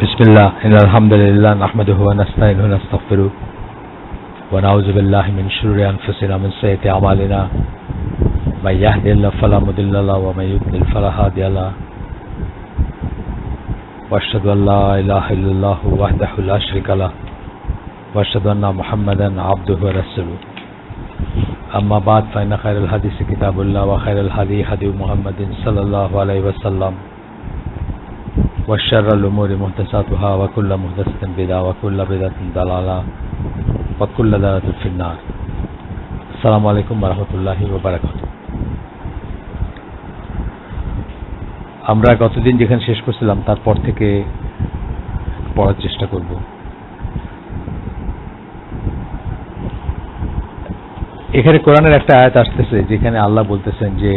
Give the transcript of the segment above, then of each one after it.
बिस्मिल्लाह इन्नल हम्दुलिल्लाह नहमदुहु व नस्तईनुहु व नस्तगफिरुह व नऊज़ु बिल्लाहि मिन शुरूरि अनफुसिना व मिन सय्यिआति अमालिना मन यहदिहिल्लाहु फला मुदिल्ल लहु व मन युद्लिल फला हादिय लहु व अशहदु अन ला इलाहा इल्लल्लाहु वहदहु ला शरीका लहु व अशहदु अन्ना मुहम्मदन अब्दुहु व रसूलुहु अम्मा बाद फ़इन्न खैरल हदीस किताबुल्लाह व खैरल हदी हदी मुहम्मदिन सल्लल्लाहु अलैहि वसल्लम व शर्रल उमूरि मुहदसातुहा व कुल्लु मुहदसतिन बिदअह व कुल्लु बिदअतिन दलाला व कुल्लु दलालतिन फिन्नार। अस्सलामु आलैकुम व रहमतुल्लाहि व बाराकातुहू। আমরা গতদিন যেখানে শেষ করছিলাম তারপর থেকে পড়ার চেষ্টা করব। এখানে কোরআনের একটা আয়াত আসতেছে যেখানে আল্লাহ বলতেছেন যে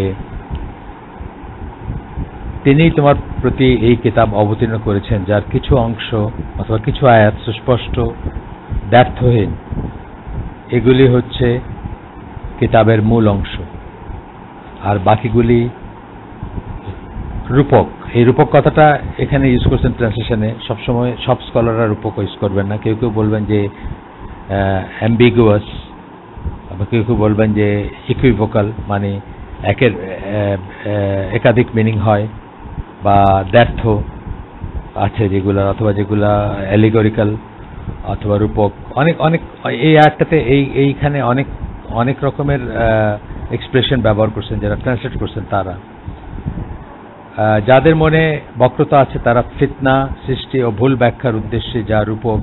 তিনি তোমার প্রতি এই কিতাব অবতীর্ণ করেছেন যার কিছু অংশ অথবা কিছু আয়াত সুস্পষ্ট ব্যর্থহীন, এগুলি হচ্ছে কিতাবের মূল অংশ, আর বাকিগুলি রূপক। এই রূপক কথাটা এখানে ইউজ করছেন ট্রান্সলেশনে, সবসময় সব স্কলাররা রূপক ইউজ করবেন না। কেউ কেউ বলবেন যে অ্যাম্বিগুয়াস, আবার কেউ কেউ বলবেন যে ইকুইভোকাল, মানে একের একাধিক মিনিং হয়, বা দ্ব্যর্থ আছে যেগুলো, অথবা যেগুলা অ্যালিগরিক্যাল অথবা রূপক। অনেক অনেক এই আয়াতটাতে এইখানে অনেক অনেক রকমের এক্সপ্রেশন ব্যবহার করছেন যারা ট্রান্সলেট করছেন। তারা যাদের মনে বক্রতা আছে তারা ফিতনা সৃষ্টি ও ভুল ব্যাখ্যার উদ্দেশ্যে যা রূপক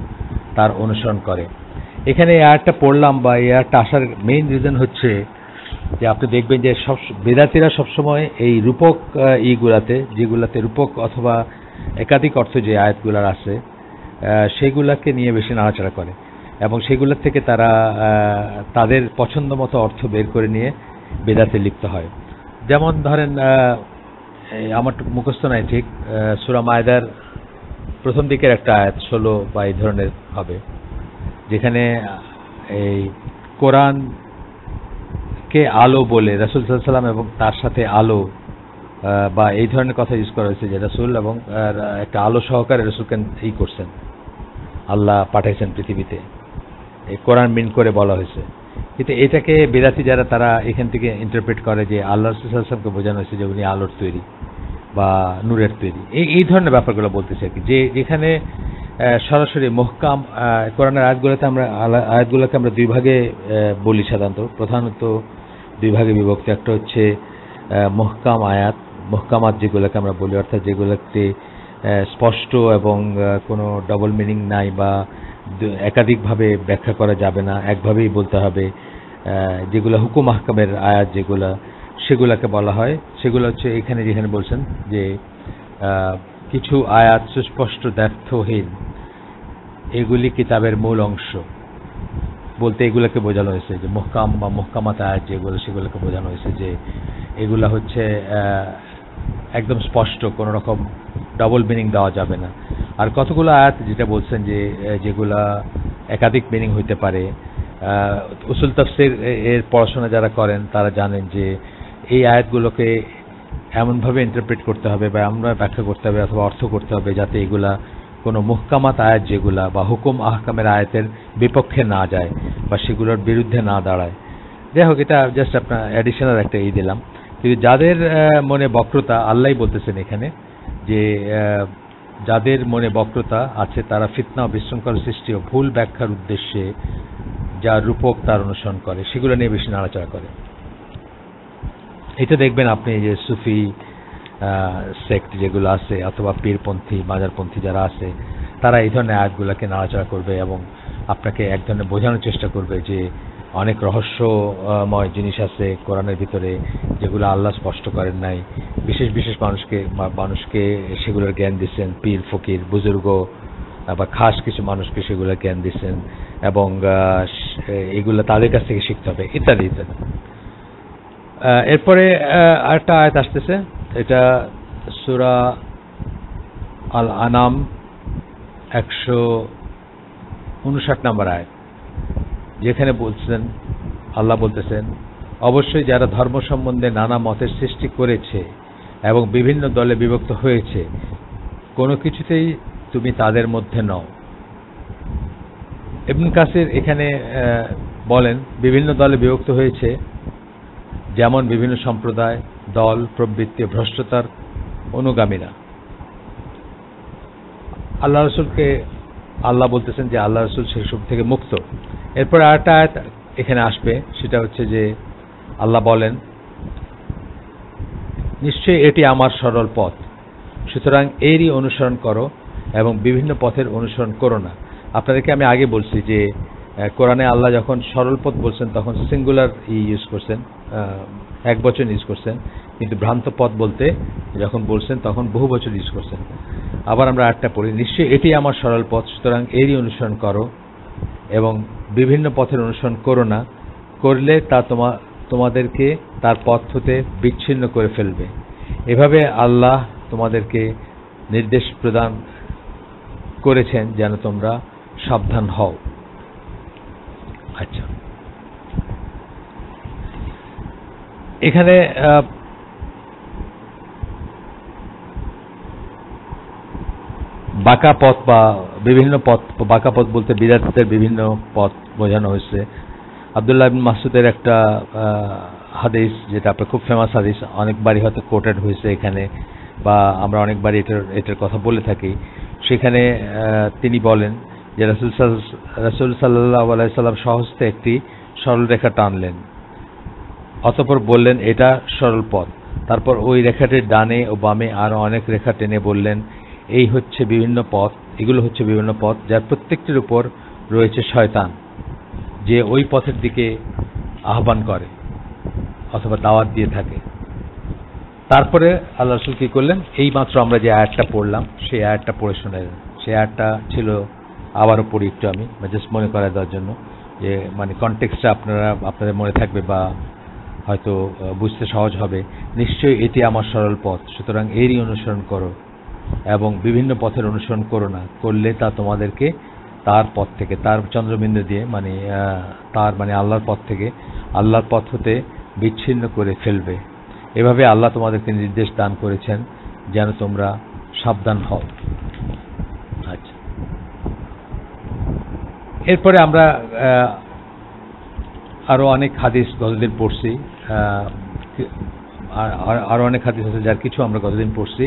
তার অনুসরণ করে। এখানে এই আয়াতটা পড়লাম বা এই আয়াতটা আসার মেইন রিজন হচ্ছে যে আপনি দেখবেন যে সব বেদাতীরা সবসময় এই রূপক ইগুলাতে, যেগুলাতে রূপক অথবা একাধিক অর্থ যে আয়াতগুলার আছে সেইগুলাকে নিয়ে বেশি নাড়াচাড়া করে, এবং সেগুলোর থেকে তারা তাদের পছন্দ মতো অর্থ বের করে নিয়ে বেদাতে লিপ্ত হয়। যেমন ধরেন, আমার মুখস্থ নাই ঠিক, সূরা মায়দার প্রথম দিকের একটা আয়াত 16 বা এই ধরনের হবে, যেখানে এই কোরআন কে আলো বলে রাসূল সাল্লাল্লাহু আলাইহি ওয়াসাল্লাম এবং তার সাথে আলো বা এই ধরনের কথা ইউজ করা হয়েছে যে রাসূল এবং একটা আলো সহকারে রাসূলকে এই করছেন, আল্লাহ পাঠাইছেন পৃথিবীতে, এই কোরআন মিন করে বলা হয়েছে। কিন্তু এটাকে বেদাতি যারা তারা এখান থেকে ইন্টারপ্রেট করে যে আল্লাহ রাসূল সাল্লাল্লাহু আলাইহি ওয়াসাল্লামকে বোঝানো হয়েছে যে উনি আলোর তৈরি বা নূরের তৈরি, এই ধরনের ব্যাপারগুলো বলতেছে আর কি। যেখানে সরাসরি মুহকাম কোরআনের আয়াতগুলোকে আমরা দুই ভাগে বলি সাধারণত, প্রধানত দুই ভাগে বিভক্ত। একটা হচ্ছে মুহকাম আয়াত, মুহকামাত যেগুলোকে আমরা বলি, অর্থাৎ যেগুলোতে স্পষ্ট এবং কোনো ডবল মিনিং নাই বা একাধিকভাবে ব্যাখ্যা করা যাবে না, একভাবেই বলতে হবে, যেগুলো হুকুম আহকামের আয়াত যেগুলো, সেগুলোকে বলা হয়। সেগুলো হচ্ছে এখানে যেখানে বলছেন যে কিছু আয়াত সুস্পষ্ট দ্ব্যর্থহীন, এগুলি কিতাবের মূল অংশ বলতে এগুলোকে বোঝানো হয়েছে যে মুহকাম বা মুহকামাত আয়াত যেগুলো, সেগুলোকে বোঝানো হয়েছে যে এগুলা হচ্ছে একদম স্পষ্ট, কোনো রকম ডবল মিনিং দেওয়া যাবে না। আর কতগুলো আয়াত যেটা বলছেন যে যেগুলা একাধিক মিনিং হইতে পারে, উসুল তাফসীর এর পড়াশোনা যারা করেন তারা জানেন যে এই আয়াতগুলোকে এমনভাবে ইন্টারপ্রেট করতে হবে বা আমরা ব্যাখ্যা করতে হবে অথবা অর্থ করতে হবে যাতে এগুলা কোনো মুহকামাত আয়াত যেগুলা বা হুকুম আহকামের আয়াতের বিপক্ষে না যায় বা সেগুলোর বিরুদ্ধে না দাঁড়ায়। যাই হোক, এটা জাস্ট আপনার অ্যাডিশনাল একটা দিলাম। কিন্তু যাদের মনে বক্রতা, আল্লাহই বলতেছেন এখানে যে যাদের মনে বক্রতা আছে তারা ফিতনা ও বিশৃঙ্খলা সৃষ্টি ও ভুল ব্যাখ্যার উদ্দেশ্যে যা রূপক তার অনুসরণ করে, সেগুলো নিয়ে বেশি নাড়াচাড়া করে। এটা দেখবেন আপনি যে সুফি সেক্ট যেগুলো আছে অথবা পীরপন্থী মাজারপন্থী যারা আছে তারা এই ধরনের আয়াতগুলোকে নাড়াচাড়া করবে এবং আপনাকে এক ধরনের বোঝানোর চেষ্টা করবে যে অনেক রহস্যময় জিনিস আছে কোরআনের ভিতরে যেগুলো আল্লাহ স্পষ্ট করেন নাই, বিশেষ বিশেষ মানুষকে সেগুলোর জ্ঞান দিচ্ছেন, পীর ফকির বুজুর্গ বা খাস কিছু মানুষকে সেগুলোর জ্ঞান দিচ্ছেন, এবং এগুলো তাদের কাছ থেকে শিখতে হবে ইত্যাদি ইত্যাদি। এরপরে আরেকটা আয়াত আসতেছে, এটা সূরা আল আনাম 159 নম্বর আয়াত, যেখানে বলছেন আল্লাহ বলতেছেন, অবশ্যই যারা ধর্ম সম্বন্ধে নানা মতের সৃষ্টি করেছে এবং বিভিন্ন দলে বিভক্ত হয়েছে, কোনো কিছুতেই তুমি তাদের মধ্যে নও। ইবনে কাসির এখানে বলেন বিভিন্ন দলে বিভক্ত হয়েছে, যেমন বিভিন্ন সম্প্রদায়, দল, প্রবৃত্তি, ভ্রষ্টতার অনুগামীরা। আল্লাহ রসুলকে আল্লাহ বলতেছেন যে আল্লাহ রসুল সেসব থেকে মুক্ত। এরপর আরেকটা আয়াত এখানে আসবে, সেটা হচ্ছে যে আল্লাহ বলেন, নিশ্চয়ই এটি আমার সরল পথ, সুতরাং এরই অনুসরণ করো এবং বিভিন্ন পথের অনুসরণ করো না। আপনাদেরকে আমি আগে বলছি যে কোরআনে আল্লাহ যখন সরল পথ বলছেন তখন সিঙ্গুলার ইউজ করছেন, এক বচন ইউজ করছেন, কিন্তু ভ্রান্ত পথ বলতে যখন বলছেন তখন বহু বচন ইউজ করছেন। আবার আমরা আরেকটা পড়ি, নিশ্চয়ই এটি আমার সরল পথ, সুতরাং এরই অনুসরণ করো এবং বিভিন্ন পথের অনুসরণ করো না, করলে তা তোমাদেরকে তার পথ হতে বিচ্ছিন্ন করে ফেলবে। এভাবে আল্লাহ তোমাদেরকে নির্দেশ প্রদান করেছেন যেন তোমরা সাবধান হও। আচ্ছা, এখানে বাঁকা পথ বা বিভিন্ন পথ, বাঁকা পথ বলতে বিদআতের বিভিন্ন পথ বোঝানো হয়েছে। আব্দুল্লাহ ইবনে মাসউদের একটা হাদিস, যেটা আপনার খুব ফেমাস হাদিস, অনেকবারই হয়তো কোটেড হয়েছে এখানে, বা আমরা অনেকবারই এটার কথা বলে থাকি। সেখানে তিনি বলেন যে রাসূল সাল্লাল্লাহু আলাইহি সাল্লাম সহস্তে একটি সরল রেখা টানলেন, অতঃপর বললেন এটা সরল পথ। তারপর ওই রেখাটির ডানে ও বামে আরো অনেক রেখা টেনে বললেন এই হচ্ছে বিভিন্ন পথ, এগুলো হচ্ছে বিভিন্ন পথ যার প্রত্যেকটির উপর রয়েছে শয়তান, যে ওই পথের দিকে আহ্বান করে অথবা দাওয়াত দিয়ে থাকে। তারপরে আল্লাহ রাসূল কি করলেন, এই মাত্র আমরা যে আয়াতটা পড়লাম সেই আয়াতটা পড়ে শোনালেন। সেই আয়াতটা ছিল, আবারও পড়ি একটু আমি, জাস্ট মনে করায় দেওয়ার জন্য, যে মানে কনটেক্সটটা আপনাদের মনে থাকবে বা হয়তো বুঝতে সহজ হবে। নিশ্চয়ই এটি আমার সরল পথ, সুতরাং এরই অনুসরণ করো এবং বিভিন্ন পথের অনুসরণ করো না, করলে তা তোমাদেরকে তার পথ থেকে, তার চন্দ্রবিন্দু দিয়ে মানে তার মানে আল্লাহর পথ থেকে, আল্লাহর পথ হতে বিচ্ছিন্ন করে ফেলবে। এভাবে আল্লাহ তোমাদেরকে নির্দেশ দান করেছেন যেন তোমরা সাবধান হও। আচ্ছা, এরপরে আমরা আরো অনেক হাদিস গতদিন পড়ছি, আরো অনেক হাদিস আছে যার কিছু আমরা গতদিন পড়ছি,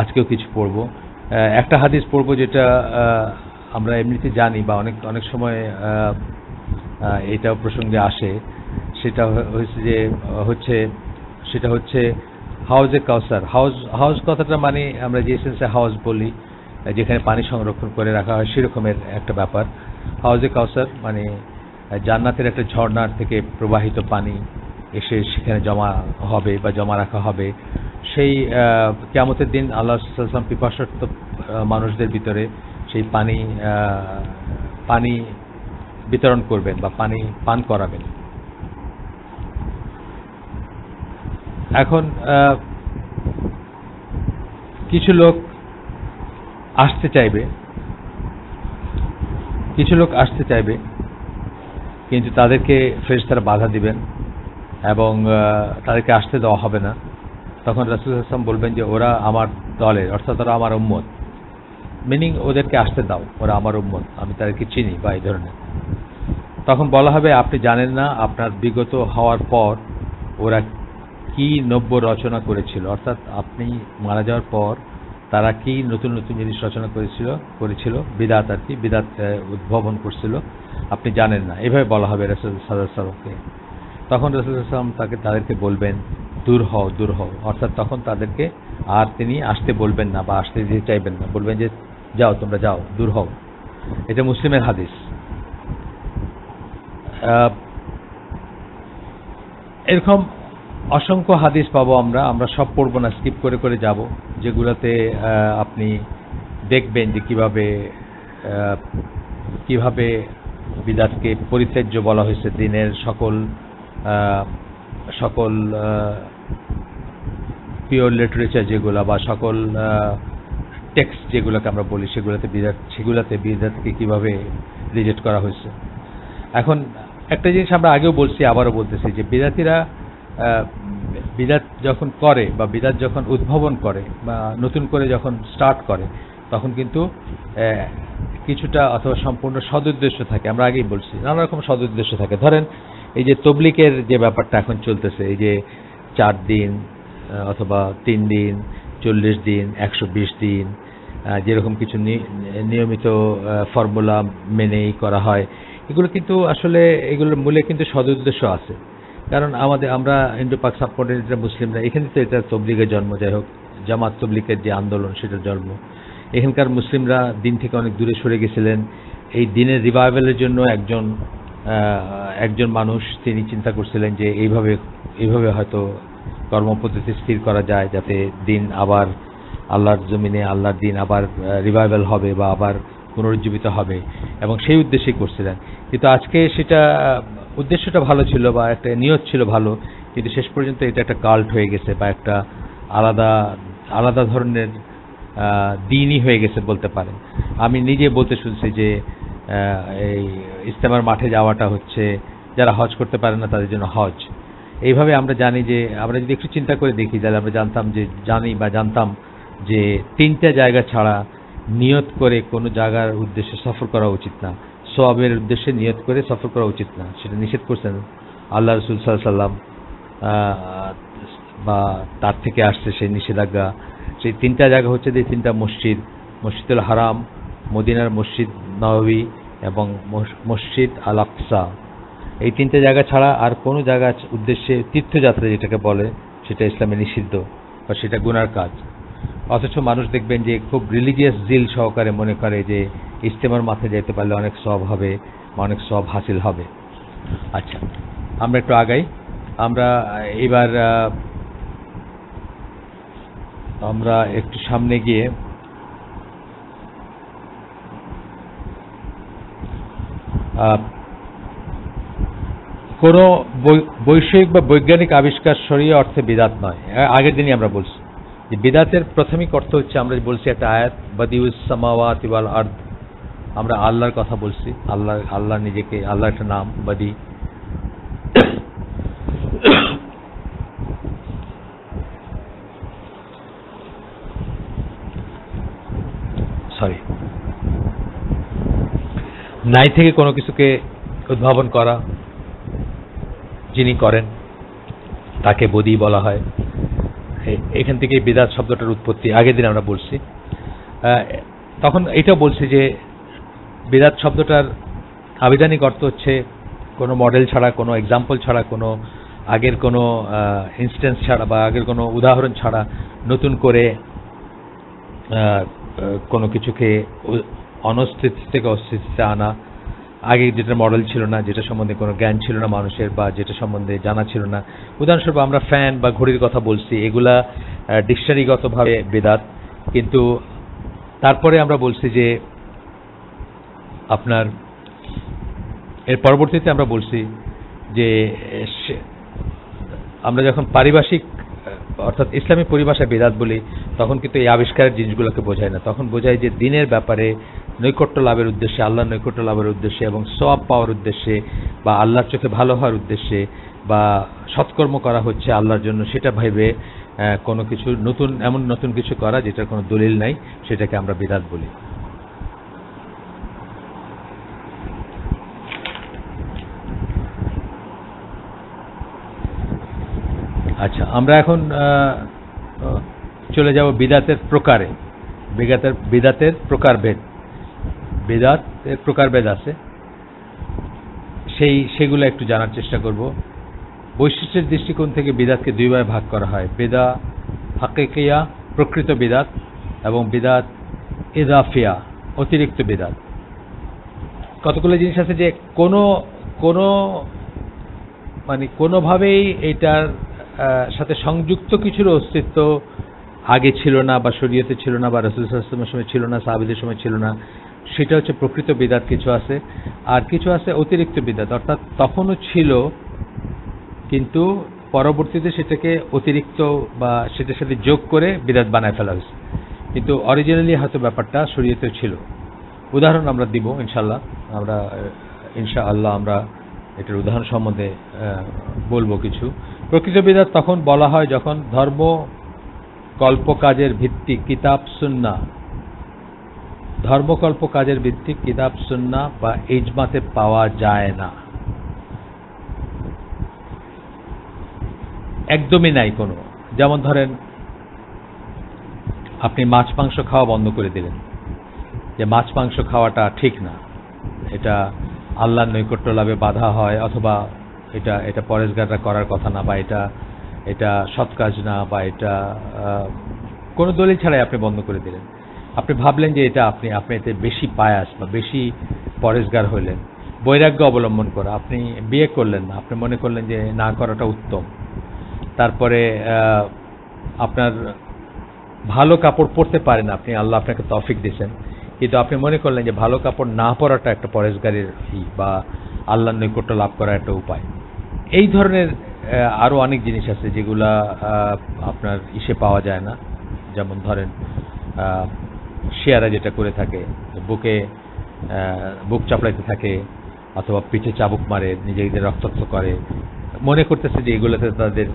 আজকেও কিছু পড়ব। একটা হাদিস পড়ব যেটা আমরা এমনিতে জানি বা অনেক সময় এটাও প্রসঙ্গে আসে। সেটা হচ্ছে হাউজে কাউসার। হাউজ কথাটা মানে আমরা যে সেন্সে হাউস বলি, যেখানে পানি সংরক্ষণ করে রাখা হয় সেরকমের একটা ব্যাপার। হাউজে কাউসার মানে জান্নাতের একটা ঝর্ণার থেকে প্রবাহিত পানি এসে সেখানে জমা হবে বা জমা রাখা হবে। সেই কিয়ামতের দিন আল্লাহ রাসূল সাল্লাল্লাহু আলাইহি ওয়াসাল্লাম পিপাসার্ত মানুষদের ভিতরে সেই পানি বিতরণ করবেন বা পানি পান করাবেন। এখন কিছু লোক আসতে চাইবে, কিন্তু তাদেরকে ফেরেশতারা বাধা দিবেন এবং তাদেরকে আসতে দেওয়া হবে না। তখন রাসূল সাল্লাল্লাহু আলাইহি ওয়াসাল্লাম বলবেন যে ওরা আমার দলের, অর্থাৎ ওরা আমার উম্মত, মিনিং ওদেরকে আসতে দাও, ওরা আমার উম্মত, আমি তাদেরকে চিনি বা এই ধরনের। তখন বলা হবে আপনি জানেন না আপনার বিগত হওয়ার পর ওরা কি নব্য রচনা করেছিল, অর্থাৎ আপনি মারা যাওয়ার পর তারা কি নতুন নতুন জিনিস রচনা করেছিল, বিদআত আর কি, বিদআত উদ্ভাবন করছিল, আপনি জানেন না। এভাবে বলা হবে রাসূল সাল্লাল্লাহু আলাইহি ওয়াসাল্লামকে। তখন রাসূল সাল্লাল্লাহু আলাইহি ওয়াসাল্লাম তাদেরকে বলবেন দূর হও, অর্থাৎ তখন তাদেরকে আর তিনি আসতে বলবেন না বা আসতে দিতে চাইবেন না, বলবেন যে যাও, তোমরা যাও, দূর হও। এটা মুসলিমের হাদিস। এরকম অসংখ্য হাদিস পাবো আমরা সব পড়বো না, স্কিপ করে করে যাব, যেগুলোতে আপনি দেখবেন যে কিভাবে বিদআতকে পরিত্যাজ্য বলা হয়েছে, দিনের সকল পিওর লিটারেচার যেগুলো বা সকল টেক্সট যেগুলোকে আমরা বলি সেগুলোতে বিদআতকে কিভাবে রিজেক্ট করা হয়েছে। এখন একটা জিনিস আমরা আগেও বলছি, আবারও বলতেছি, যে বিদআতীরা বিদআত যখন করে বা বিদআত যখন উদ্ভাবন করে বা নতুন করে যখন স্টার্ট করে, তখন কিন্তু কিছুটা অথবা সম্পূর্ণ সদুদ্দেশ্য থাকে। আমরা আগেই বলছি নানা রকম সদুদ্দেশ্য থাকে। ধরেন এই যে তবলিগের যে ব্যাপারটা এখন চলতেছে, এই যে 4 দিন অথবা 3 দিন, 40 দিন, 120 দিন, যেরকম কিছু নিয়মিত ফর্মুলা মেনেই করা হয়, এগুলো কিন্তু আসলে এগুলোর মূলে কিন্তু সদুদ্দেশ্য আছে। কারণ আমরা ইন্দো পাক সাবকন্টিনেন্টের মুসলিমরা এখানে তো এটা তবলিগের জন্ম, যাই হোক জামাত তবলিগের যে আন্দোলন সেটার জন্ম। এখানকার মুসলিমরা দিন থেকে অনেক দূরে সরে গেছিলেন। এই দিনের রিভাইভালের জন্য একজন মানুষ তিনি চিন্তা করছিলেন যে এইভাবে হয়তো কর্মপদ্ধতি স্থির করা যায় যাতে দিন আবার আল্লাহর জমিনে আল্লাহর দিন আবার রিভাইভাল হবে বা আবার পুনরুজ্জীবিত হবে, এবং সেই উদ্দেশ্যেই করছিলেন। কিন্তু আজকে সেটা উদ্দেশ্যটা ভালো ছিল বা একটা নিয়ত ছিল ভালো, কিন্তু শেষ পর্যন্ত এটা একটা কাল্ট হয়ে গেছে বা একটা আলাদা ধরনের দিনই হয়ে গেছে বলতে পারেন। আমি নিজে বলতে শুনছি যে এই ইজতেমার মাঠে যাওয়াটা হচ্ছে যারা হজ করতে পারে না তাদের জন্য হজ। এইভাবে আমরা জানি যে আমরা যদি একটু চিন্তা করে দেখি তাহলে আমরা জানতাম যে 3টা জায়গা ছাড়া নিয়ত করে কোনো জায়গার উদ্দেশ্যে সফর করা উচিত না, সওয়াবের উদ্দেশ্যে নিয়ত করে সফর করা উচিত না। সেটা নিষেধ করছেন আল্লাহ রাসূল সাল্লাল্লাহু আলাইহি ওয়াসাল্লাম, বা তার থেকে আসছে সেই নিষেধাজ্ঞা। সেই 3টা জায়গা হচ্ছে যে 3টা মসজিদুল হারাম, মদিনার মসজিদ নববী এবং মসজিদ আল আকসা। এই 3টে জায়গা ছাড়া আর কোনো জায়গার উদ্দেশ্যে তীর্থযাত্রা যেটাকে বলে সেটা ইসলামে নিষিদ্ধ বা সেটা গুনার কাজ। অথচ মানুষ দেখবেন যে খুব রিলিজিয়াস জিল সহকারে মনে করে যে ইজতেমার মাঠে যেতে পারলে অনেক সওয়াব হবে বা অনেক সওয়াব হাসিল হবে। আচ্ছা, আমরা একটু আগাই। আমরা একটু সামনে গিয়ে কোনো বৈষয়িক বা বৈজ্ঞানিক আবিষ্কার শরীয় অর্থে বিদাত নয়। আগের দিনই আমরা বলছি যে বিদাতের প্রাথমিক অর্থ হচ্ছে, আমরা বলছি একটা আয়াত বাদিউস সামাওয়াতি ওয়াল আরদ, আমরা আল্লাহর কথা বলছি। আল্লাহ নিজেকে, আল্লাহ একটা নাম বাদি। নাই থেকে কোনো কিছুকে উদ্ভাবন করা যিনি করেন তাকে বদি বলা হয়। এখান থেকে বিদাত শব্দটার উৎপত্তি আগের দিন আমরা বলছি। তখন এটাও বলছি যে বিদাত শব্দটার আবিধানিক অর্থ হচ্ছে কোনো মডেল ছাড়া, কোনো এক্সাম্পল ছাড়া, কোনো আগের কোনো ইনস্ট্যান্স ছাড়া বা আগের কোনো উদাহরণ ছাড়া নতুন করে কোনো কিছুকে অনস্তিত্ব থেকে অস্তিত্বে আনা, আগে যেটা মডেল ছিল না, যেটা সম্বন্ধে কোনো জ্ঞান ছিল না মানুষের বা যেটা সম্বন্ধে জানা ছিল না। উদাহরণস্বরূপ আমরা ফ্যান বা ঘড়ির কথা বলছি, এগুলা ডিকশনারিগতভাবে বিদাত। কিন্তু তারপরে আমরা বলছি যে আপনার এর পরবর্তীতে আমরা বলছি যে আমরা যখন পারিভাষিক অর্থাৎ ইসলামী পরিভাষায় বিদাত বলি তখন কিন্তু এই আবিষ্কারের জিনিসগুলোকে বোঝায় না, তখন বোঝায় যে দিনের ব্যাপারে নৈকট্য লাভের উদ্দেশ্যে, আল্লাহর নৈকট্য লাভের উদ্দেশ্যে এবং সওয়াব পাওয়ার উদ্দেশ্যে বা আল্লাহর চোখে ভালো হওয়ার উদ্দেশ্যে বা সৎকর্ম করা হচ্ছে আল্লাহর জন্য, সেটা ভেবে কোনো কিছু নতুন কিছু করা যেটার কোনো দলিল নাই, সেটাকে আমরা বিদাত বলি। আচ্ছা, আমরা এখন চলে যাব বিদাতের প্রকারে। বিদাতের প্রকারভেদ, বিদাতের প্রকারভেদ আছে, সেগুলো একটু জানার চেষ্টা করব। বৈশিষ্ট্যের দৃষ্টিকোণ থেকে বিদাতকে দুই ভাগে ভাগ করা হয়, বিদা হাকিকিয়া প্রকৃত বিদাত এবং বিদাত ইজাফিয়া অতিরিক্ত বিদাত। কতগুলো জিনিস আছে যে কোনোভাবেই এটার সাথে সংযুক্ত কিছুর অস্তিত্ব আগে ছিল না বা শরীয়তে ছিল না বা রাসূল সাল্লাল্লাহু আলাইহি ওয়াসাল্লামের সময় ছিল না, সাহাবীদের সময় ছিল না, সেটা হচ্ছে প্রকৃত বিদাত কিছু আছে। আর কিছু আছে অতিরিক্ত বিদাত, অর্থাৎ তখনও ছিল কিন্তু পরবর্তীতে সেটাকে অতিরিক্ত বা সেটার সাথে যোগ করে বিদাত বানায় ফেলা হয়েছে, কিন্তু অরিজিনালি হয়তো ব্যাপারটা শরীয়তেও ছিল। উদাহরণ আমরা দিব ইনশাআল্লাহ আমরা এটার উদাহরণ সম্বন্ধে বলবো কিছু। প্রকৃত বিদাত তখন বলা হয় যখন ধর্ম কল্পকাজের ভিত্তি কিতাব সুন্নাহ ধর্মকল্প কাজের ভিত্তি কিতাব সুন্নাহ বা ইজমাতে পাওয়া যায় না, একদমই নাই কোনো। যেমন ধরেন আপনি মাছ মাংস খাওয়া বন্ধ করে দিলেন, যে মাছ মাংস খাওয়াটা ঠিক না, এটা আল্লাহর নৈকট্য লাভে বাধা হয়, অথবা এটা এটা পরেশগাররা করার কথা না, বা এটা সৎ কাজ না, বা এটা কোনো দলিল ছাড়াই আপনি বন্ধ করে দিলেন। আপনি ভাবলেন যে এটা আপনি এতে বেশি পায়াস বা বেশি পরেশগার হইলেন, বৈরাগ্য অবলম্বন করা। আপনি বিয়ে করলেন না, আপনি মনে করলেন যে না করাটা উত্তম। তারপরে আপনার ভালো কাপড় পরতে পারেন আপনি, আল্লাহ আপনাকে তৌফিক দিয়েছেন, কিন্তু আপনি মনে করলেন যে ভালো কাপড় না পরাটা একটা পরেশগারের বা আল্লাহর নৈকট্য লাভ করার একটা উপায়। এই ধরনের আরও অনেক জিনিস আছে যেগুলা আপনার ইসে পাওয়া যায় না। যেমন ধরেন শিয়ারা যেটা করে থাকে, বুক চাপড়াইতে থাকে, অথবা পিঠে চাবুক মারে, নিজেদের রক্তাক্ত করে, মনে করতেছে যে এগুলোতে তাদের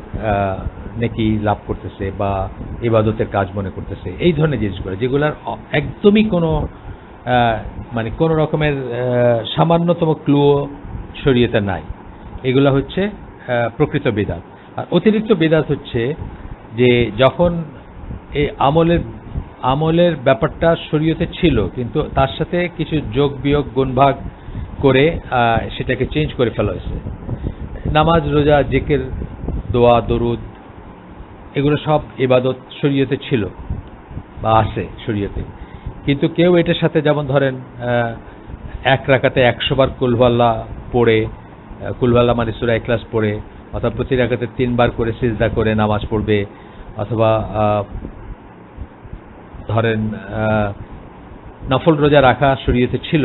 নেকি লাভ করতেছে বা ইবাদতের কাজ মনে করতেছে। এই ধরনের জিনিসগুলো যেগুলোর একদমই কোনো মানে কোনো রকমের সামান্যতম ক্লুও শরীয়তে নাই, এগুলা হচ্ছে প্রকৃত বিদআত। আর অতিরিক্ত বিদআত হচ্ছে যে যখন এই আমলের ব্যাপারটা শরীয়তে ছিল, কিন্তু তার সাথে কিছু যোগ বিয়োগ গুণভাগ করে সেটাকে চেঞ্জ করে ফেলা হয়েছে। নামাজ, রোজা, জিকির, দোয়া, দরুদ, এগুলো সব ইবাদত শরীয়তে ছিল বা আছে শরীয়তে, কিন্তু কেউ এটার সাথে, যেমন ধরেন এক রাকাতে 100 বার কুলহুয়াল্লাহ পড়ে, কুলহুয়াল্লাহ মানে সূরা ইখলাস পড়ে, অথবা প্রতি রাকাতে 3 বার করে সিজদা করে নামাজ পড়বে, অথবা ধরেন নফল রোজা রাখা শরীয়তে ছিল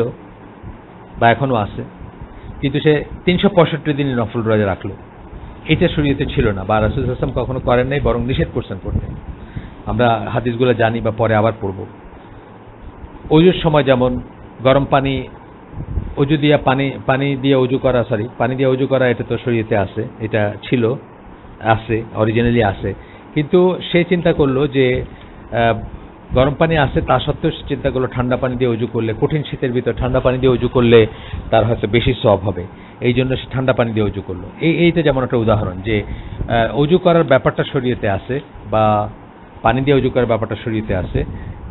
বা এখনো আছে, কিন্তু সে 365 দিনই নফল রোজা রাখলো, এটা শরীয়তে ছিল না, বা রাসূল সাল্লাল্লাহু আলাইহি ওয়াসাল্লাম কখনো করেন নাই, বরং নিষেধ করছেন করতে। আমরা হাদিসগুলো জানি বা পরে আবার পড়ব। ওজুর সময় যেমন গরম পানি, অজু দিয়ে পানি দিয়ে অজু করা, পানি দিয়ে অজু করা, এটা তো শরীয়তে আছে, এটা ছিল, আছে, অরিজিনালি আছে। কিন্তু সে চিন্তা করলো যে গরম পানি আছে, তা সত্ত্বেও চিন্তা করলো ঠান্ডা পানি দিয়ে অজু করলে, কঠিন শীতের ভিতর ঠান্ডা পানি দিয়ে অজু করলে তার হয়তো বেশি সওয়াব হবে, এই জন্য সে ঠান্ডা পানি দিয়ে অজু করলো। এইটা যেমন একটা উদাহরণ যে অজু করার ব্যাপারটা শরীয়তে আছে, বা পানি দিয়ে অজু করার ব্যাপারটা শরীয়তে আছে,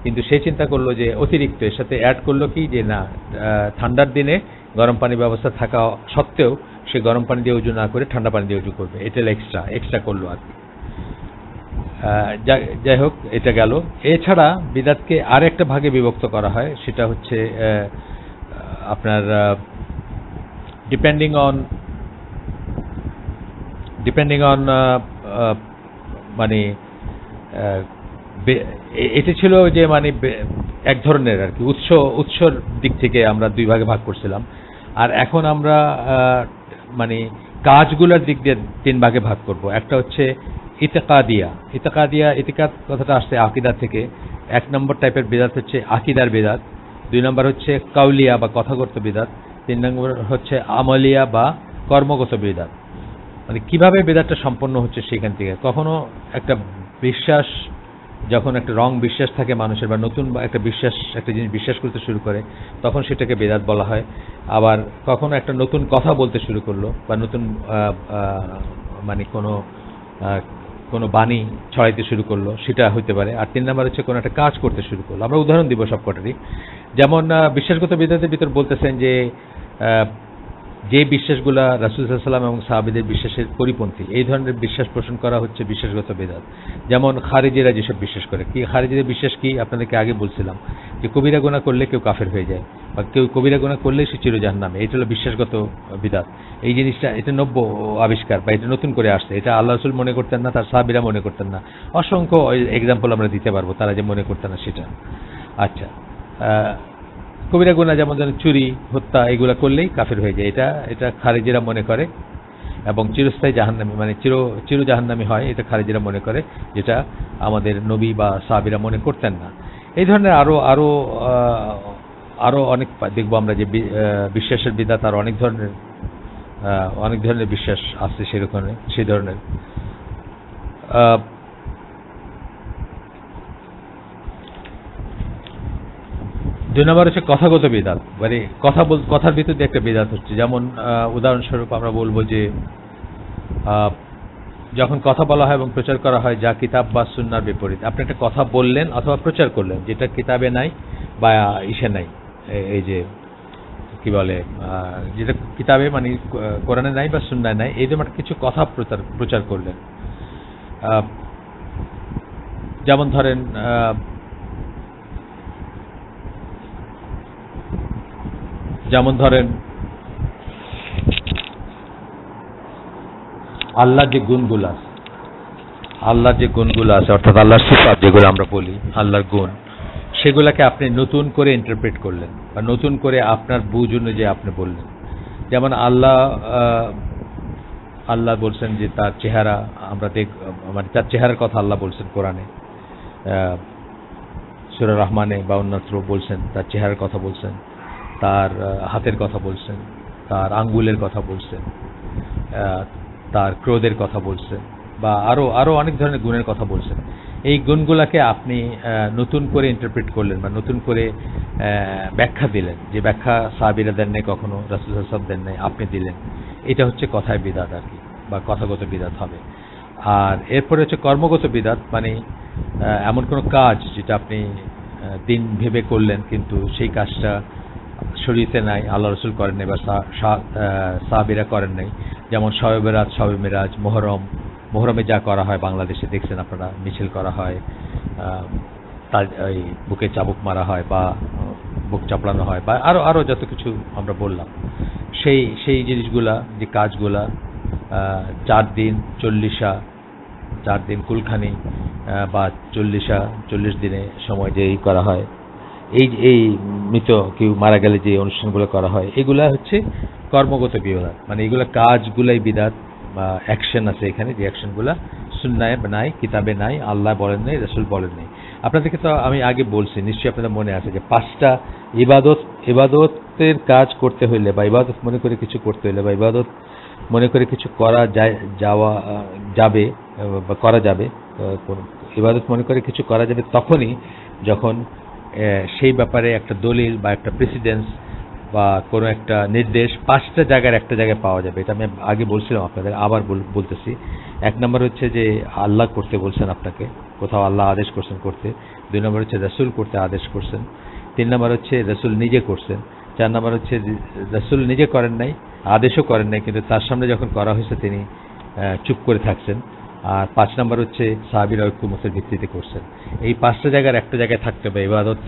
কিন্তু সে চিন্তা করলো যে অতিরিক্ত এর সাথে অ্যাড করলো কি, যে না, ঠান্ডার দিনে গরম পানির ব্যবস্থা থাকা সত্ত্বেও সে গরম পানি দিয়ে অজু না করে ঠান্ডা পানি দিয়ে অজু করবে, এটা এক্সট্রা করলো আর কি। যাই হোক, এটা গেল। এছাড়া বিদআতকে আর একটা ভাগে বিভক্ত করা হয়, সেটা হচ্ছে আপনার ডিপেন্ডিং অন মানে এটা ছিল যে মানে এক ধরনের আর কি উৎসর দিক থেকে আমরা 2 ভাগে ভাগ করছিলাম, আর এখন আমরা মানে কাজগুলোর দিক দিয়ে 3 ভাগে ভাগ করব। একটা হচ্ছে ইতিকাদ কথাটা আসছে আকীদা থেকে। 1 নম্বর টাইপের বিদআত হচ্ছে আকীদার বিদআত, 2 নম্বর হচ্ছে কাউলিয়া বা কথাগত বিদআত, 3 নম্বর হচ্ছে আমলিয়া বা কর্মগত বিদআত। মানে কিভাবে বিদআতটা সম্পন্ন হচ্ছে সেখান থেকে। কখনো একটা বিশ্বাস, যখন একটা রং বিশ্বাস থাকে মানুষের, বা নতুন একটা জিনিস বিশ্বাস করতে শুরু করে, তখন সেটাকে বিদআত বলা হয়। আবার কখনো একটা নতুন কথা বলতে শুরু করলো, বা নতুন মানে কোনো বাণী ছড়াইতে শুরু করলো, সেটা হইতে পারে। আর 3 নম্বর হচ্ছে কোনো একটা কাজ করতে শুরু করলো। আমরা উদাহরণ দিব সবকটারই। যেমন বিশ্বাসগত বিদআতের ভিতর বলতেছেন যে বিশ্বাসগুলা রাসূল সাল্লাল্লাহু আলাইহি ওয়াসাল্লাম এবং সাহাবীদের বিশ্বাসের পরিপন্থী, এই ধরনের বিশ্বাস পোষণ করা হচ্ছে বিশ্বাসগত বিদআত। যেমন খারিজিরা যেসব বিশ্বাস করে, কি খারিজিদের বিশ্বাস কি আপনাদেরকে আগে বলছিলাম, যে কবিরা গুনাহ করলে কেউ কাফের হয়ে যায়, বা কেউ কবিরা গুনাহ করলে সে চির জাহান্নামে। এটা হলো বিশ্বাসগত বিদআত। এই জিনিসটা, এটা নব্য আবিষ্কার, বা এটা নতুন করে আসছে, এটা আল্লাহ রাসূল মনে করতেন না, তার সাহাবীরা মনে করতেন না। অসংখ্য এক্সাম্পল আমরা দিতে পারবো তারা যে মনে করতেন না সেটা। আচ্ছা, কবিরা গুনাহ যেমন চুরি, হত্যা, এগুলা করলেই কাফের হয়ে যায়, এটা খারিজিরা মনে করে, এবং চিরস্থায়ী জাহান্নামী, মানে চির জাহান্নামী হয়, এটা খারিজিরা মনে করে, যেটা আমাদের নবী বা সাহাবীরা মনে করতেন না। এই ধরনের আরো অনেক দেখবো আমরা যে বিশ্বাসের বিদআত, আর অনেক ধরনের বিশ্বাস আছে সেই ধরনের। 2 নম্বর হচ্ছে কথাগত বিদাত, মানে কথার ভিতর দিয়ে একটা বিদাত হচ্ছে। যেমন উদাহরণস্বরূপ আমরা বলবো যে যখন কথা বলা হয় এবং প্রচার করা হয় যা কিতাব বা সুন্নাহর বিপরীত, আপনি একটা কথা বললেন অথবা প্রচার করলেন যেটা কিতাবে নাই বা ইসে নাই, এই যে কি বলে, যেটা কিতাবে মানে কোরআনে নাই বা সুন্নায় নাই, এই ধরনের কিছু কথা প্রচার করলেন। যেমন ধরেন আল্লাহর যে গুণগুলো আছে, অর্থাৎ আল্লাহর সিফাত যেগুলো আমরা বলি আল্লাহর গুণ, সেগুলোকে আপনি নতুন করে ইন্টারপ্রেট করলেন বা নতুন করে আপনার বুঝ অনুযায়ী আপনি বললেন। যেমন আল্লাহ বলছেন যে তার চেহারা আমরা মানে তার চেহারার কথা আল্লাহ বলছেন কোরআনে, সূরা রহমানে বা অন্যত্র বলছেন, তার চেহারার কথা বলছেন, তার হাতের কথা বলছেন, তার আঙ্গুলের কথা বলছেন, তার ক্রোধের কথা বলছেন, বা আরো অনেক ধরনের গুণের কথা বলছেন। এই গুণগুলোকে আপনি নতুন করে ইন্টারপ্রেট করলেন বা নতুন করে ব্যাখ্যা দিলেন, যে ব্যাখ্যা সাহাবীরা দেন নাই, কখনো রাসূল সাল্লাল্লাহু আলাইহি ওয়াসাল্লাম দেন নাই, আপনি দিলেন। এটা হচ্ছে কথায় বিদাত আর কি, বা কথাগত বিদাত হবে। আর এরপরে হচ্ছে কর্মগত বিদাত, মানে এমন কোনো কাজ যেটা আপনি দিন ভেবে করলেন কিন্তু সেই কাজটা শরীয়তে নাই, আল্লাহ রাসূল করেন নাই বা সাহাবীরা করেন নাই। যেমন শবে বরাত, শবে মেরাজ, মুহরমে যা করা হয়, বাংলাদেশে দেখছেন আপনারা মিছিল করা হয়, এই বুকে চাবুক মারা হয় বা বুক চাপড়ানো হয়, বা আরো যত কিছু আমরা বললাম, সেই জিনিসগুলা, যে কাজগুলা 4 দিন 4 দিন কুলখানি বা 40 দিনে সময় যে করা হয়, এই মৃত কেউ মারা গেলে যে অনুষ্ঠানগুলো করা হয়, এগুলা হচ্ছে কর্মগত বিদাত। মানে এগুলা কাজগুলাই বিদাত বা অ্যাকশন আছে এখানে, যে অ্যাকশনগুলা সুন্নায় নাই, কিতাবে নাই, আল্লাহ বলেন নাই, রাসূল বলেন নাই। আপনাদেরকে তো আমি আগে বলছি, নিশ্চয়ই আপনাদের মনে আছে, যে 5টা ইবাদতের কাজ করতে হইলে বা ইবাদত মনে করে কিছু করতে হইলে বা ইবাদত মনে করে কিছু করা যাবে বা করা যাবে, ইবাদত মনে করে কিছু করা যাবে তখনই যখন সেই ব্যাপারে একটা দলিল বা একটা প্রেসিডেন্স বা কোনো একটা নির্দেশ 5টা জায়গার একটা জায়গায় পাওয়া যাবে। এটা আমি আগে বলছিলাম আপনাদের, আবার বলতেছি। 1 নম্বর হচ্ছে যে আল্লাহ করতে বলছেন আপনাকে, কোথাও আল্লাহ আদেশ করছেন করতে। 2 নম্বর হচ্ছে রাসূল করতে আদেশ করছেন। 3 নম্বর হচ্ছে রাসূল নিজে করছেন। 4 নম্বর হচ্ছে রাসূল নিজে করেন নাই, আদেশও করেন নাই, কিন্তু তার সামনে যখন করা হয়েছে তিনি চুপ করে থাকছেন। আর 5 নম্বর হচ্ছে সাহাবীরা ঐক্যমতের ভিত্তিতে করছেন। এই 5টা জায়গার একটা জায়গায় থাকতে হবে। ইবাদত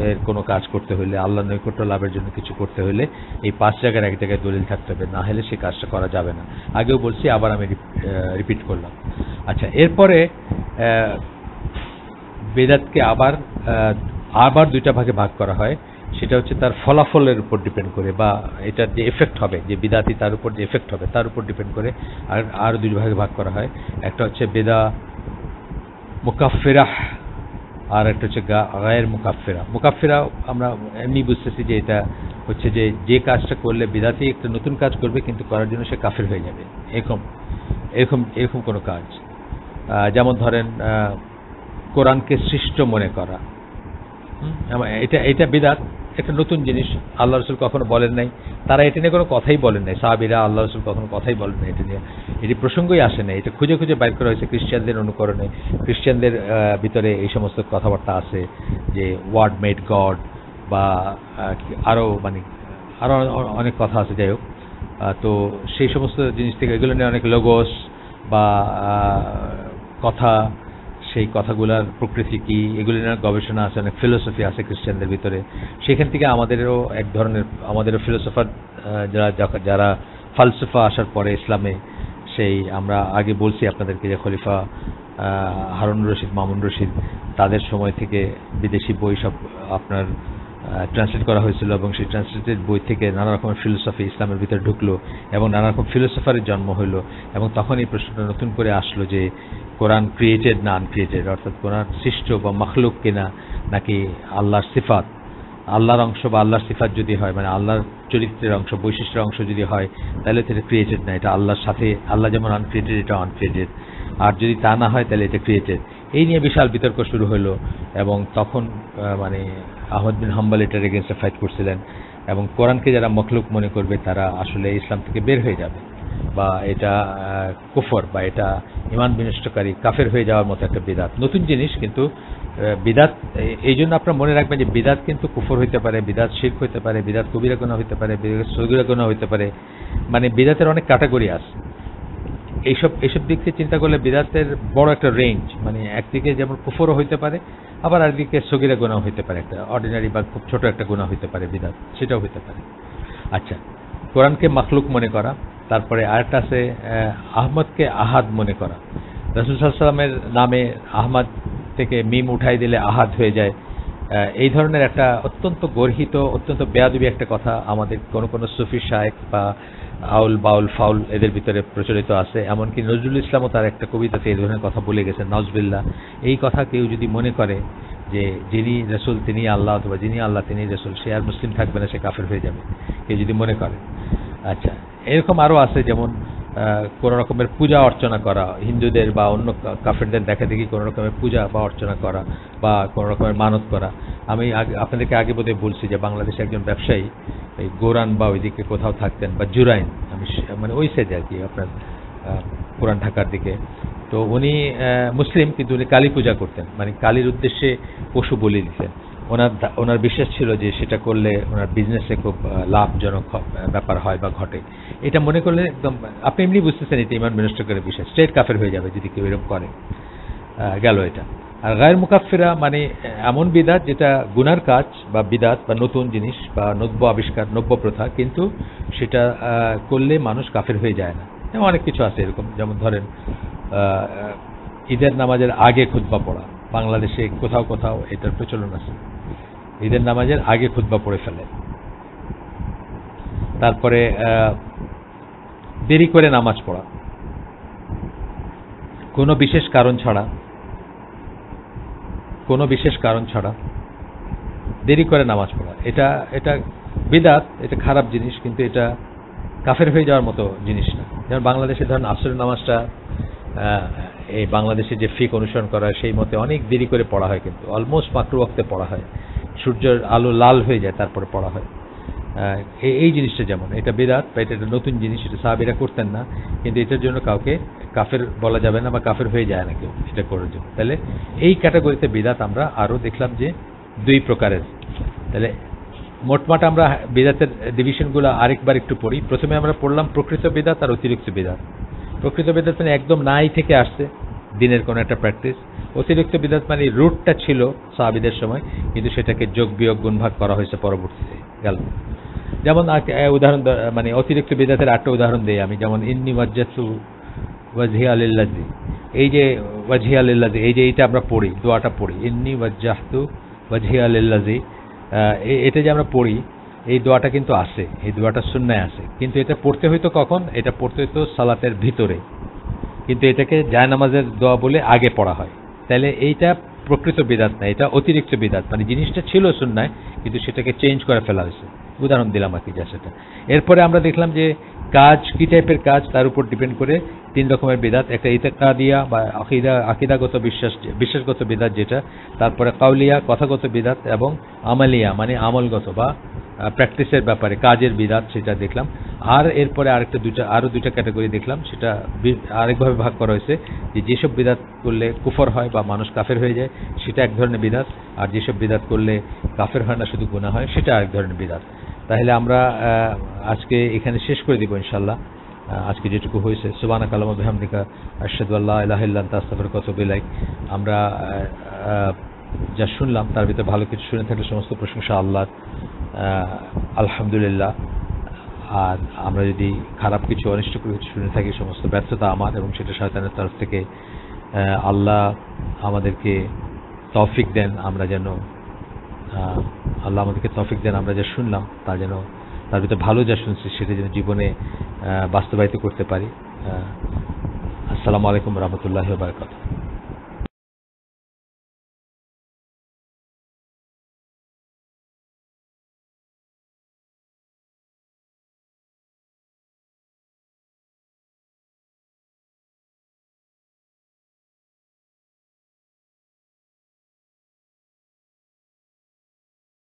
এর কোনো কাজ করতে হলে, আল্লাহর নৈকট্য লাভের জন্য কিছু করতে হলে এই 5 জায়গার এক জায়গায় দলিল থাকতে হবে, না হলে সেই কাজটা করা যাবে না। আগেও বলছি, আবার আমি রিপিট করলাম। আচ্ছা, এরপরে বেদাতকে আবার 2টা ভাগে ভাগ করা হয়। সেটা হচ্ছে তার ফলাফলের উপর ডিপেন্ড করে, বা এটার যে এফেক্ট হবে, যে বিদাতি তার উপর যে এফেক্ট হবে তার উপর ডিপেন্ড করে আর 2 ভাগে ভাগ করা হয়। একটা হচ্ছে বেদা মুকাফফিরাহ, আর একটা হচ্ছে গায়ের মুকাফফিরা। মুকাফফিরা আমরা এমনি বুঝতেছি যে এটা হচ্ছে যে কাজটা করলে বিদাতি একটা নতুন কাজ করবে কিন্তু করার জন্য সে কাফের হয়ে যাবে, এরকম কোনো কাজ। যেমন ধরেন কোরআনকে সৃষ্ট মনে করা, এটা বিদাত, একটা নতুন জিনিস, আল্লাহ রাসূল কখনো বলেন নাই, তারা এটা নিয়ে কোনো কথাই বলেন নাই, সাহাবীরা আল্লাহ রাসূল কখনো কথাই বলেন নাই এটা নিয়ে, এটি প্রসঙ্গই আসে না। এটা খুঁজে খুঁজে বাইর করা হয়েছে খ্রিস্টানদের অনুকরণে। খ্রিস্টানদের ভিতরে এই সমস্ত কথাবার্তা আছে, যে ওয়ার্ড মেড গড, বা আরো অনেক কথা আছে। যাই হোক, তো সেই সমস্ত জিনিস থেকে এগুলো নিয়ে অনেক লগোস বা কথা, সেই কথাগুলোর প্রকৃতি কি, এগুলো নিয়ে গবেষণা আছে, অনেক ফিলোসফি আছে খ্রিস্টানদের ভিতরে। সেখান থেকে আমাদেরও ফিলোসফার যারা ফালসফা আসার পরে ইসলামে, সেই আমরা আগে বলছি আপনাদেরকে যে খলিফা হারুন রশিদ, মামুন রশিদ, তাদের সময় থেকে বিদেশি বই সব আপনার ট্রান্সলেট করা হয়েছিল, এবং সেই ট্রান্সলেটেড বই থেকে নানা রকমের ফিলোসফি ইসলামের ভিতরে ঢুকলো এবং নানা রকম ফিলোসফারের জন্ম হইল। এবং তখন এই প্রশ্নটা নতুন করে আসলো যে কোরআন ক্রিয়েটেড না আনক্রিয়েটেড, অর্থাৎ কোরআন সৃষ্ট বা মাখলুক কিনা, নাকি আল্লাহর সিফাত, আল্লাহর অংশ বা আল্লাহর সিফাত যদি হয়, মানে আল্লাহর চরিত্রের অংশ, বৈশিষ্ট্যের অংশ যদি হয়, তাহলে এটা ক্রিয়েটেড না, এটা আল্লাহর সাথে, আল্লাহ যেমন আনক্রিয়েটেড, এটা আনক্রিয়েটেড। আর যদি তা না হয় তাহলে এটা ক্রিয়েটেড। এই নিয়ে বিশাল বিতর্ক শুরু হলো এবং তখন মানে আহমদ বিন হাম্বল এটার এগেনস্টে ফাইট করছিলেন এবং কোরআনকে যারা মখলুক মনে করবে তারা আসলে ইসলাম থেকে বের হয়ে যাবে বা এটা কুফর বা এটা ঈমান বিনষ্টকারী কাফের হয়ে যাওয়ার মতো একটা বিদাত, নতুন জিনিস। কিন্তু বিদাত এই জন্য আপনারা মনে রাখবেন যে বিদাত কিন্তু কুফর হইতে পারে, বিদাত শিরক হইতে পারে, বিদাত কবিরা গুনাহ হইতে পারে, বিদাত সগীরা গুনাহ হইতে পারে, মানে বিদাতের অনেক ক্যাটাগরি আছে। এইসব দিক থেকে চিন্তা করলে বিদাতের বড় একটা রেঞ্জ, মানে একদিকে যেমন কুফরও হইতে পারে আবার আরেকদিকে সগীরা গুনাহ হইতে পারে, একটা অর্ডিনারি বা খুব ছোট একটা গুনাহ হইতে পারে বিদাত, সেটাও হইতে পারে। আচ্ছা, কোরআনকে মাখলুক মনে করা, তারপরে আরেকটা আছে আহমদকে আহাদ মনে করা। রাসূল সাল্লাল্লাহু আলাইহি ওয়াসাল্লামের নামে আহমদ থেকে মিম উঠাই দিলে আহাদ হয়ে যায়, এই ধরনের একটা অত্যন্ত গর্হিত অত্যন্ত বেয়াদবি একটা কথা আমাদের কোনো কোনো সুফি শায়েখ বা আউল বাউল ফাউল এদের ভিতরে প্রচলিত আছে। এমনকি নজরুল ইসলামও তার একটা কবিতাতে এই ধরনের কথা বলে গেছেন, নাউজুবিল্লাহ। এই কথা কেউ যদি মনে করে যে যিনি রাসূল তিনি আল্লাহ অথবা যিনি আল্লাহ তিনি রাসূল, সে আর মুসলিম থাকবে না, সে কাফের হয়ে যাবে, কেউ যদি মনে করে। আচ্ছা, এরকম আরও আছে, যেমন কোনো রকমের পূজা অর্চনা করা, হিন্দুদের বা অন্য কাফেরদের দেখা দেখি কোনো রকমের পূজা বা অর্চনা করা বা কোনো রকমের মানত করা। আমি আপনাদেরকে আগে বোধহয় বলছি যে বাংলাদেশে একজন ব্যবসায়ী এই গোরান বা ওইদিকে কোথাও থাকতেন, বা জুরাইন, আমি মানে ওই সাইডে আর কি, আপনার পুরান ঢাকার দিকে। তো উনি মুসলিম, কিন্তু উনি কালী পূজা করতেন, মানে কালীর উদ্দেশ্যে পশু বলি দিতেন। ওনার বিশ্বাস ছিল যে সেটা করলে ওনার বিজনেসে খুব লাভজনক ব্যাপার হয় বা ঘটে। এটা মনে করলে একদম আপনি এমনি বুঝতেছেন এটা ঈমান বিনষ্টকারী বিষয়, স্ট্রেট কাফের হয়ে যাবে যদি কেউ এরকম করে। গেল এটা। আর গায়র মুকাফফিরা মানে এমন বিদাত যেটা গুনার কাজ বা বিদাত বা নতুন জিনিস বা নব্য আবিষ্কার, নব্য প্রথা, কিন্তু সেটা করলে মানুষ কাফের হয়ে যায় না। অনেক কিছু আছে এরকম, যেমন ধরেন ঈদের নামাজের আগে খুতবা পড়া, বাংলাদেশে কোথাও কোথাও এটার প্রচলন আছে, ঈদের নামাজের আগে খুতবা পড়ে ফেলে। তারপরে দেরি করে নামাজ পড়া, কোনো বিশেষ কারণ ছাড়া দেরি করে নামাজ পড়া, এটা বিদআত, এটা খারাপ জিনিস, কিন্তু এটা কাফের হয়ে যাওয়ার মতো জিনিস না। যেমন বাংলাদেশে ধরেন আসরের নামাজটা এই বাংলাদেশে যে ফিক অনুসরণ করা হয় সেই মতে অনেক দেরি করে পড়া হয়, কিন্তু অলমোস্ট মাকরু ওয়াক্তে পড়া হয়, সূর্যের আলো লাল হয়ে যায় তারপরে পড়া হয়। এই জিনিসটা যেমন এটা বিদআত বা এটা নতুন জিনিস, এটা সাহাবীরা করতেন না, কিন্তু এটার জন্য কাউকে কাফের বলা যাবে না বা কাফের হয়ে যায় না কেউ এটা করার জন্য। তাহলে এই ক্যাটাগরিতে বিদআত আমরা আরও দেখলাম যে দুই প্রকারের। তাহলে মোটমাট আমরা বিদআতের ডিভিশনগুলো আরেকবার একটু পড়ি। প্রথমে আমরা পড়লাম প্রকৃত বিদআত আর অতিরিক্ত বিদআত। প্রকৃত বিদআত মানে একদম নাই থেকে আসছে, দিনের কোনো একটা প্র্যাকটিস। অতিরিক্ত বিদআত মানে রুটটা ছিল সাহাবীদের সময়, কিন্তু সেটাকে যোগ বিয়োগ গুণ ভাগ করা হয়েছে পরবর্তীতে। গেল, যেমন উদাহরণ, মানে অতিরিক্ত বিদআতের আরেকটা উদাহরণ দিই আমি, যেমন ইন্নী ওয়াজ্জাহতু ওয়াজহিয়া লিল্লাযী, এই যে ওয়াজহিয়া লিল্লাযী, এই যে এইটা আমরা পড়ি, দোয়াটা পড়ি, ইন্নী ওয়াজ্জাহতু ওয়াজহিয়া লিল্লাযী, এটা যে আমরা পড়ি, এই দোয়াটা কিন্তু আছে, এই দোয়াটা সুন্নায় আছে, কিন্তু এটা পড়তে হইতো কখন? এটা পড়তে হইতো সালাতের ভিতরে, কিন্তু এটাকে জায়নামাজের দোয়া বলে আগে পড়া হয়। তাহলে এইটা প্রকৃত বিদআত না, এটা অতিরিক্ত বিদআত, মানে জিনিসটা ছিল সুন্নায় কিন্তু সেটাকে চেঞ্জ করে ফেলা হয়েছে। উদাহরণ দিলাম আর কি যা সেটা। এরপরে আমরা দেখলাম যে কাজ কি টাইপের কাজ তার উপর ডিপেন্ড করে তিন রকমের বিদআত, একটা ইতিকাদিয়া বা আকীদাগত বিশ্বাসগত বিদআত যেটা, তারপরে কাউলিয়া কথাগত বিদআত, এবং আমালিয়া মানে আমলগত বা প্র্যাকটিসের ব্যাপারে কাজের বিদআত, সেটা দেখলাম। আর এরপরে আরো দুইটা ক্যাটাগরি দেখলাম, সেটা আরেকভাবে ভাগ করা হয়েছে যে যেসব বিদআত করলে কুফর হয় বা মানুষ কাফের হয়ে যায় সেটা এক ধরনের বিদআত, আর যেসব বিদআত করলে কাফের হয় না শুধু গুনাহ হয় সেটা আরেক ধরনের বিদআত। তাহলে আমরা আজকে এখানে শেষ করে দিব ইনশাআল্লাহ। আজকে যেটুকু হয়েছে, সুবহানাকা আল্লাহুম্মা বিহামদিকা আশহাদু আল্লা ইলাহা ইল্লা আনতা আস্তাগফিরুকা ওয়া আতুবু ইলাইক। আমরা যা শুনলাম তার ভিতরে ভালো কিছু শুনে থাকলে সমস্ত প্রশংসা আল্লাহর, আলহামদুলিল্লাহ। আর আমরা যদি খারাপ কিছু অনিষ্টকর কিছু শুনে থাকি সমস্ত ব্যর্থতা আমার, এবং সেটা শয়তানের তরফ থেকে। আল্লাহ আমাদেরকে তৌফিক দেন, আমরা যেন আমরা যা শুনলাম তার ভিতরে ভালো যা শুনছি সেটা যেন জীবনে বাস্তবায়িত করতে পারি। আসসালামু আলাইকুম ওয়া রাহমাতুল্লাহি ওয়া বারাকাতুহু।